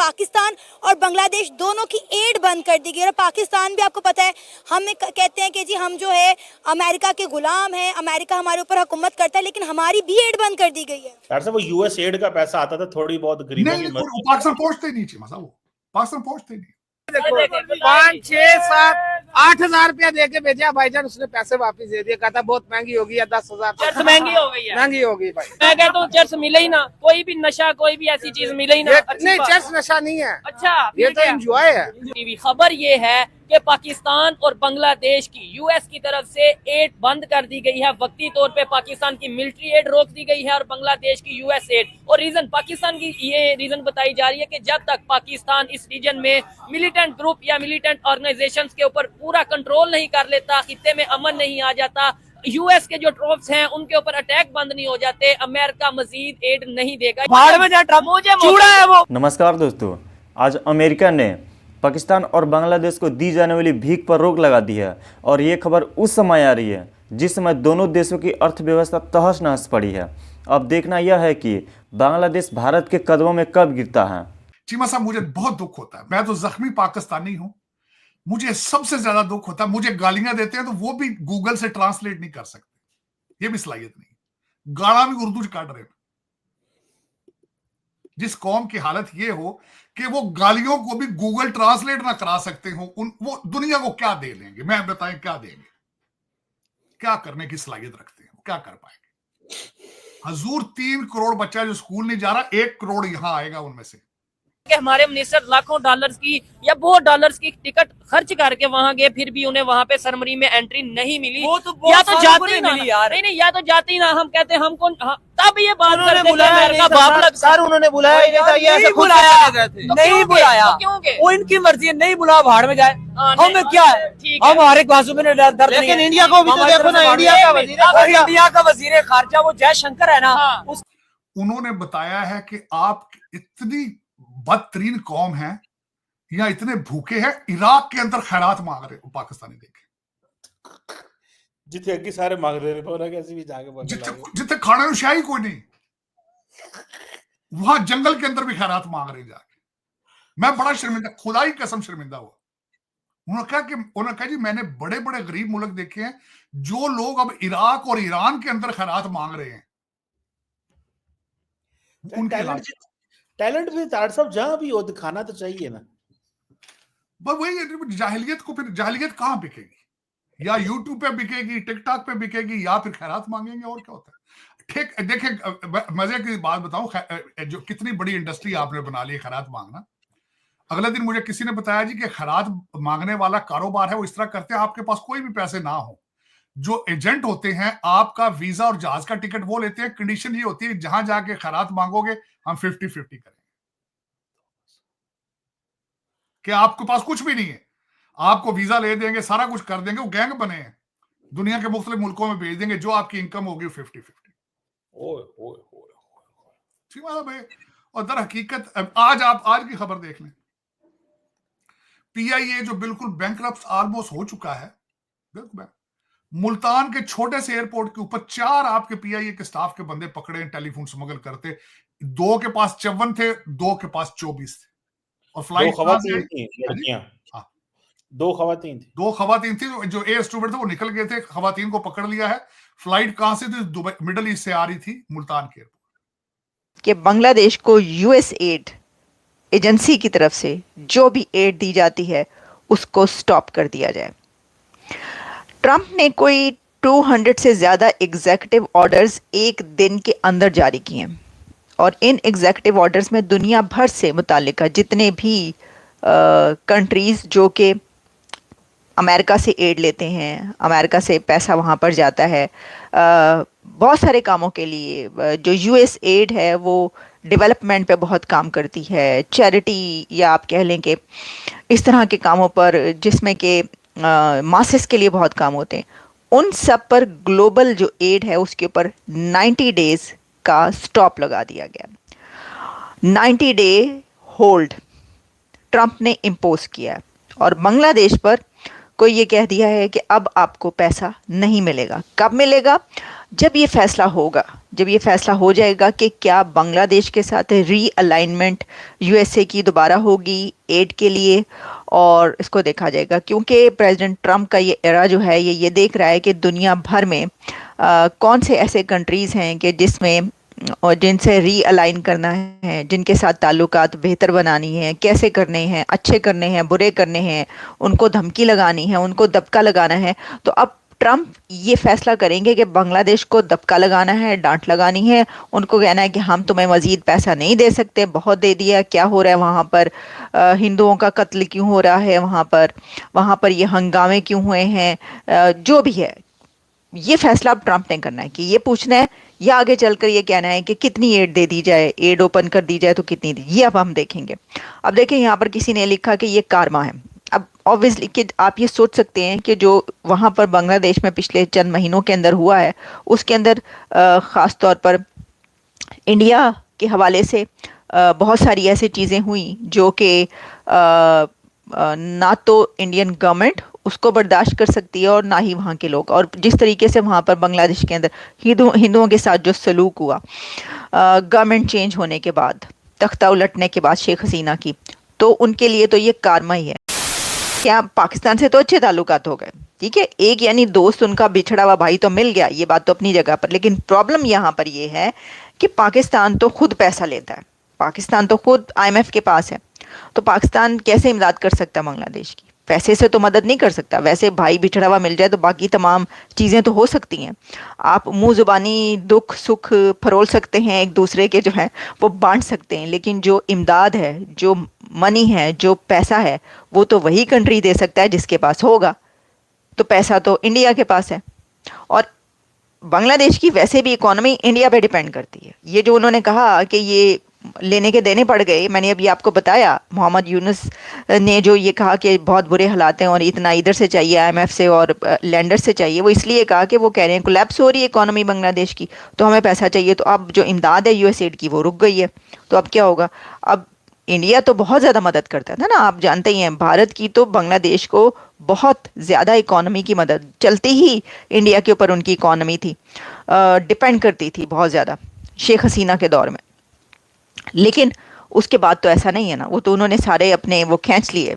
पाकिस्तान और बांग्लादेश दोनों की एड बंद कर दी गई। और पाकिस्तान भी आपको पता है, हम कहते हैं कि जी हम जो है अमेरिका के गुलाम हैं, अमेरिका हमारे ऊपर हुकूमत करता है, लेकिन हमारी भी एड बंद कर दी गई है। यार साहब, वो यूएस एड का पैसा आता था थोड़ी बहुत गरीबों की मदद। पाकिस्तान पहुंचते नहीं चाहिए, वो पाकिस्तान पहुंचते नहीं। देखो 5, 6, 7, 8,000 रुपया दे के भेजा भाईजान, उसने पैसे वापस दे दिए, कहता बहुत महंगी होगी या 10,000। चर्च महंगी हो गई है, महंगी होगी भाई। मैं कहता हूँ चर्च मिले ही ना, कोई भी नशा कोई भी ऐसी चीज मिले ही ना। नहीं, चर्च नशा नहीं है। अच्छा, ये तो एंजॉय है। टीवी खबर ये है कि पाकिस्तान और बांग्लादेश की यूएस की तरफ से एड बंद कर दी गई है। वक्ती तौर पे पाकिस्तान की मिलिट्री एड रोक दी गई है और बांग्लादेश की यूएस एड। और रीजन पाकिस्तान की ये रीजन बताई जा रही है कि जब तक पाकिस्तान इस रीजन में मिलिटेंट ग्रुप या मिलिटेंट ऑर्गेनाइजेशंस के ऊपर पूरा कंट्रोल नहीं कर लेता, खित्ते में अमन नहीं आ जाता, यूएस के जो ट्रूप्स हैं उनके ऊपर अटैक बंद नहीं हो जाते, अमेरिका मजीद एड नहीं देगा। भाड़ में जा ट्रम्प, मुझे चूड़ा है वो। नमस्कार दोस्तों, आज अमेरिका ने पाकिस्तान और बांग्लादेश को दी जाने वाली भीख पर रोक लगा दी है। और ये खबर उस समय आ रही है जिस समय दोनों देशों की अर्थव्यवस्था तहस नहस पड़ी है। अब देखना यह है कि बांग्लादेश भारत के कदमों में कब गिरता है। चीमा साहब, मुझे बहुत दुख होता है, मैं तो जख्मी पाकिस्तानी हूं, मुझे सबसे ज्यादा दुख होता है। मुझे गालियां देते हैं तो वो भी गूगल से ट्रांसलेट नहीं कर सकते, ये भी सलाहियत नहीं। गाला भी उर्दू काट रहे हैं। जिस कौम की हालत ये हो कि वो गालियों को भी गूगल ट्रांसलेट ना करा सकते हो, वो दुनिया को क्या दे लेंगे? मैं बताएं क्या देंगे, क्या करने की सलाहियत रखते हैं, क्या कर पाएंगे? हजूर 3 करोड़ बच्चा जो स्कूल नहीं जा रहा, 1 करोड़ यहां आएगा उनमें से। कि हमारे मिनिस्टर लाखों डॉलर्स की या बहुत डॉलर्स की टिकट खर्च करके वहां गए, फिर भी उन्हें वहां पे सरमरी में एंट्री नहीं मिली। या तो जाते ही ना यार, नहीं या तो जाते ही ना। हम कहते हैं हमको तब ये बात करते हैं अमेरिका बाप लग सर, उन्होंने बुलाया नहीं बुलाया, वो इनकी मर्जी है, नहीं बुलाया भाड़ में जाए। हमें क्या है, हम हर एक बाजू में दर्द नहीं। लेकिन इंडिया को भी तो देखो ना, इंडिया का वजीर खारजा वो जयशंकर है ना, उन्होंने बताया है कि आप इतनी बदतरीन कौम है या इतने भूखे हैं, इराक के अंदर खैरात मांग रहे हो पाकिस्तानी। देखे जिथे अगे सारे मांग रहे हैं, कैसे भी जाके जिथे खाने को शाही कोई नहीं, वहां जंगल के अंदर भी खैरात मांग रहे जाके। मैं बड़ा शर्मिंदा, खुदा की कसम शर्मिंदा हुआ। उन्होंने कहा जी मैंने बड़े बड़े गरीब मुल्क देखे हैं, जो लोग अब इराक और ईरान के अंदर खैरात मांग रहे हैं, उनके टैलेंट भी तार साहब जहां भी हो दिखाना तो चाहिए ना। बस वही जाहिलियत को, फिर जाहिलियत कहां बिकेगी? या यूट्यूब पे बिकेगी, टिकटॉक पे बिकेगी, या फिर खैरात मांगेंगे, और क्या होता है? ठीक देखें, मजे की बात बताऊं, जो कितनी बड़ी इंडस्ट्री आपने बना ली है खैरात मांगना। अगले दिन मुझे किसी ने बताया जी कि खैरात मांगने वाला कारोबार है, वो इस तरह करते हैं, आपके पास कोई भी पैसे ना हो, जो एजेंट होते हैं आपका वीजा और जहाज का टिकट वो लेते हैं। कंडीशन ये होती है जहां जाके खैरात मांगोगे हम 50-50 करेंगे, कि आपके पास कुछ भी नहीं है, आपको वीजा ले देंगे, सारा कुछ कर देंगे। वो गैंग बने हैं, दुनिया के मुख्तलिफ मुल्कों में भेज देंगे, जो आपकी इनकम होगी 50-50। और दर हकीकत आज की खबर देख लें, पीआईए जो बिल्कुल बैंकरप्ट ऑलमोस्ट हो चुका है, बिल्कुल मुल्तान के छोटे से एयरपोर्ट के ऊपर 4 आपके पीआईए के स्टाफ के बंदे पकड़े, टेलीफोन स्मगल करते। 2 के पास 54 थे, 2 के पास 24 थे। और फ्लाइट 2 खवातीन थी, जो एयर स्टूवर्ड थे वो निकल गए थे, खवातीन को पकड़ लिया है। फ्लाइट कहां से थी? दुबई, मिडल ईस्ट से आ रही थी, मुल्तान के एयरपोर्ट। कि बांग्लादेश को यूएस एड एजेंसी की तरफ से जो भी एड दी जाती है उसको स्टॉप कर दिया जाए। ट्रंप ने कोई 200 से ज़्यादा एग्जीक्यूटिव ऑर्डर्स एक दिन के अंदर जारी किए हैं, और इन एग्जीक्यूटिव ऑर्डर्स में दुनिया भर से मुताल्लिका जितने भी कंट्रीज़ जो कि अमेरिका से एड लेते हैं, अमेरिका से पैसा वहाँ पर जाता है बहुत सारे कामों के लिए। जो यूएस एड है वो डेवलपमेंट पे बहुत काम करती है, चैरिटी या आप कह लें कि इस तरह के कामों पर जिसमें कि मासेस के लिए बहुत काम होते हैं, उन सब पर ग्लोबल जो एड है उसके ऊपर 90 डेज का स्टॉप लगा दिया गया। 90 डे होल्ड ट्रंप ने इम्पोज किया है, और बांग्लादेश पर कोई ये कह दिया है कि अब आपको पैसा नहीं मिलेगा। कब मिलेगा? जब ये फैसला होगा, जब ये फैसला हो जाएगा कि क्या बांग्लादेश के साथ रीअलाइनमेंट यूएसए की दोबारा होगी एड के लिए, और इसको देखा जाएगा, क्योंकि प्रेसिडेंट ट्रंप का ये एरा जो है ये देख रहा है कि दुनिया भर में कौन से ऐसे कंट्रीज़ हैं कि जिसमें और जिनसे रीअलाइन करना है, जिनके साथ ताल्लुकात बेहतर बनानी है, कैसे करने हैं, अच्छे करने हैं, बुरे करने हैं, उनको धमकी लगानी है, उनको दबका लगाना है। तो अब ट्रंप ये फैसला करेंगे कि बांग्लादेश को दबका लगाना है, डांट लगानी है, उनको कहना है कि हम तुम्हें मज़ीद पैसा नहीं दे सकते, बहुत दे दिया, क्या हो रहा है वहाँ पर, हिंदुओं का कत्ल क्यों हो रहा है वहाँ पर ये हंगामे क्यों हुए हैं, जो भी है ये फैसला अब ट्रंप ने करना है कि ये पूछना है या आगे चलकर ये कहना है कि कितनी एड दे दी जाए, एड ओपन कर दी जाए तो कितनी दी, ये अब हम देखेंगे। अब देखें यहाँ पर किसी ने लिखा कि ये कारमा है। अब ऑब्वियसली कि आप ये सोच सकते हैं कि जो वहाँ पर बांग्लादेश में पिछले चंद महीनों के अंदर हुआ है उसके अंदर ख़ास तौर पर इंडिया के हवाले से बहुत सारी ऐसी चीज़ें हुई जो कि ना तो इंडियन गवर्नमेंट उसको बर्दाश्त कर सकती है और ना ही वहाँ के लोग, और जिस तरीके से वहाँ पर बांग्लादेश के अंदर हिंदुओं के साथ जो सलूक हुआ गवर्नमेंट चेंज होने के बाद, तख्ता उलटने के बाद शेख हसीना की, तो उनके लिए तो ये कारमा ही है। क्या पाकिस्तान से तो अच्छे ताल्लुकात हो गए, ठीक है, एक यानी दोस्त उनका बिछड़ा हुआ भाई तो मिल गया, ये बात तो अपनी जगह पर, लेकिन प्रॉब्लम यहाँ पर ये है कि पाकिस्तान तो खुद पैसा लेता है, पाकिस्तान तो खुद IMF के पास है, तो पाकिस्तान कैसे इमदाद कर सकता है बांग्लादेश की? पैसे से तो मदद नहीं कर सकता। वैसे भाई बिछड़ा हुआ मिल जाए तो बाकी तमाम चीज़ें तो हो सकती हैं, आप मुंह ज़ुबानी दुख सुख फरोल सकते हैं, एक दूसरे के जो है वो बांट सकते हैं, लेकिन जो इमदाद है, जो मनी है, जो पैसा है, वो तो वही कंट्री दे सकता है जिसके पास होगा। तो पैसा तो इंडिया के पास है, और बांग्लादेश की वैसे भी इकोनॉमी इंडिया पे डिपेंड करती है। ये जो उन्होंने कहा कि ये लेने के देने पड़ गए, मैंने अभी आपको बताया मोहम्मद यूनुस ने जो ये कहा कि बहुत बुरे हालात हैं और इतना इधर से चाहिए IMF से और लैंडर से चाहिए, वो इसलिए कहा कि वो कह रहे हैं कोलैप्स हो रही है इकोनॉमी बांग्लादेश की, तो हमें पैसा चाहिए। तो अब जो इमदाद है USAID की वो रुक गई है, तो अब क्या होगा? अब इंडिया तो बहुत ज़्यादा मदद करता था ना, आप जानते ही हैं, भारत की तो बांग्लादेश को बहुत ज़्यादा इकोनॉमी की मदद चलती ही इंडिया के ऊपर उनकी इकोनॉमी थी, डिपेंड करती थी बहुत ज़्यादा शेख हसीना के दौर में। लेकिन उसके बाद तो ऐसा नहीं है ना, वो तो उन्होंने सारे अपने वो खींच लिए